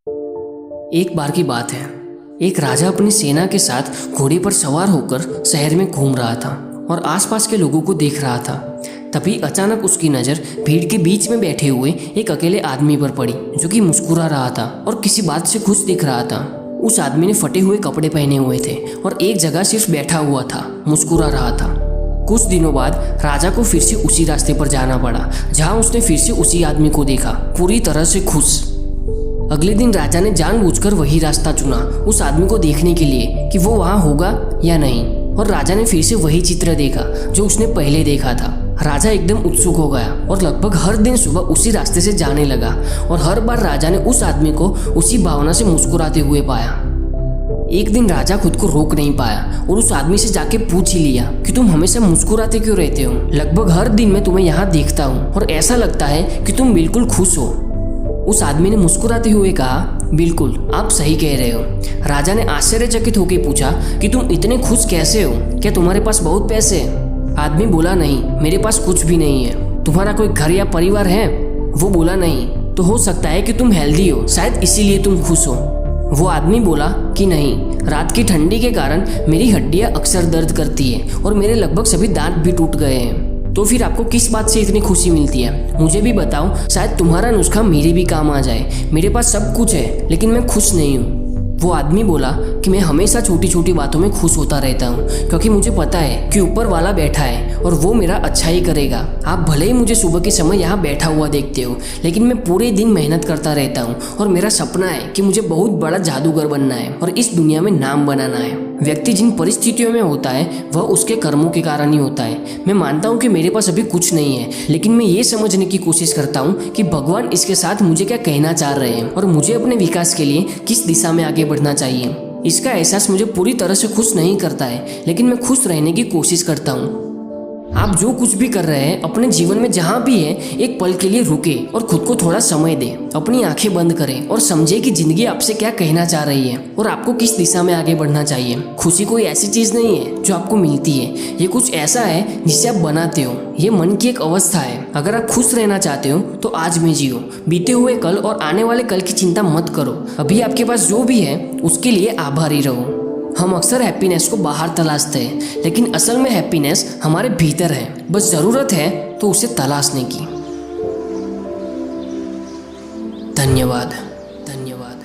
एक बार की बात है। एक राजा अपनी सेना के साथ घोड़े पर सवार होकर शहर में घूम रहा था और आसपास के लोगों को देख रहा था। तभी अचानक उसकी नज़र भीड़ के बीच में बैठे हुए एक अकेले आदमी पर पड़ी, जो कि मुस्कुरा रहा था और किसी बात से खुश दिख रहा था। उस आदमी ने फटे हुए कपड़े पहने हुए थे और एक जगह सिर्फ बैठा हुआ था, मुस्कुरा रहा था। कुछ दिनों बाद राजा को फिर से उसी रास्ते पर जाना पड़ा, जहाँ उसने फिर से उसी आदमी को देखा, पूरी तरह से खुश। अगले दिन राजा ने जानबूझकर वही रास्ता चुना उस आदमी को देखने के लिए कि वो वहाँ होगा या नहीं। और राजा ने फिर से वही चित्र देखा जो उसने पहले देखा था। राजा एकदम उत्सुक हो गया और लगभग हर दिन सुबह उसी रास्ते से जाने लगा और हर बार राजा ने उस आदमी को उसी भावना से मुस्कुराते हुए पाया। एक दिन राजा खुद को रोक नहीं पाया और उस आदमी से जाके पूछ ही लिया कि तुम हमेशा मुस्कुराते क्यों रहते हो? लगभग हर दिन मैं तुम्हें यहाँ देखता हूँ और ऐसा लगता है कि तुम बिल्कुल खुश हो। उस आदमी ने मुस्कुराते हुए कहा, बिल्कुल, आप सही कह रहे हो। राजा ने आश्चर्यचकित होकर पूछा कि तुम इतने खुश कैसे हो? क्या तुम्हारे पास बहुत पैसे हैं? आदमी बोला, नहीं, मेरे पास कुछ भी नहीं है। तुम्हारा कोई घर या परिवार है? वो बोला, नहीं। तो हो सकता है कि तुम हेल्दी हो, शायद इसीलिए तुम खुश हो। वो आदमी बोला कि नहीं, रात की ठंडी के कारण मेरी हड्डियां अक्सर दर्द करती है और मेरे लगभग सभी दांत भी टूट गए हैं। तो फिर आपको किस बात से इतनी खुशी मिलती है? मुझे भी बताओ, शायद तुम्हारा नुस्खा मेरे भी काम आ जाए। मेरे पास सब कुछ है लेकिन मैं खुश नहीं हूँ। वो आदमी बोला कि मैं हमेशा छोटी छोटी बातों में खुश होता रहता हूँ, क्योंकि मुझे पता है कि ऊपर वाला बैठा है और वो मेरा अच्छा ही करेगा। आप भले ही मुझे सुबह के समय यहाँ बैठा हुआ देखते हो, लेकिन मैं पूरे दिन मेहनत करता रहता हूँ और मेरा सपना है कि मुझे बहुत बड़ा जादूगर बनना है और इस दुनिया में नाम बनाना है। व्यक्ति जिन परिस्थितियों में होता है वह उसके कर्मों के कारण ही होता है। मैं मानता हूँ कि मेरे पास अभी कुछ नहीं है, लेकिन मैं ये समझने की कोशिश करता हूँ कि भगवान इसके साथ मुझे क्या कहना चाह रहे हैं और मुझे अपने विकास के लिए किस दिशा में आगे बढ़ना चाहिए। इसका एहसास मुझे पूरी तरह से खुश नहीं करता है, लेकिन मैं खुश रहने की कोशिश करता हूँ। आप जो कुछ भी कर रहे हैं अपने जीवन में जहाँ भी है, एक पल के लिए रुके और खुद को थोड़ा समय दें। अपनी आंखें बंद करें और समझे कि जिंदगी आपसे क्या कहना चाह रही है और आपको किस दिशा में आगे बढ़ना चाहिए। खुशी कोई ऐसी चीज नहीं है जो आपको मिलती है, ये कुछ ऐसा है जिसे आप बनाते हो। ये मन की एक अवस्था है। अगर आप खुश रहना चाहते हो तो आज में जियो। बीते हुए कल और आने वाले कल की चिंता मत करो। अभी आपके पास जो भी है उसके लिए आभारी रहो। हम अक्सर हैप्पीनेस को बाहर तलाशते हैं, लेकिन असल में हैप्पीनेस हमारे भीतर है। बस जरूरत है तो उसे तलाशने की। धन्यवाद। धन्यवाद।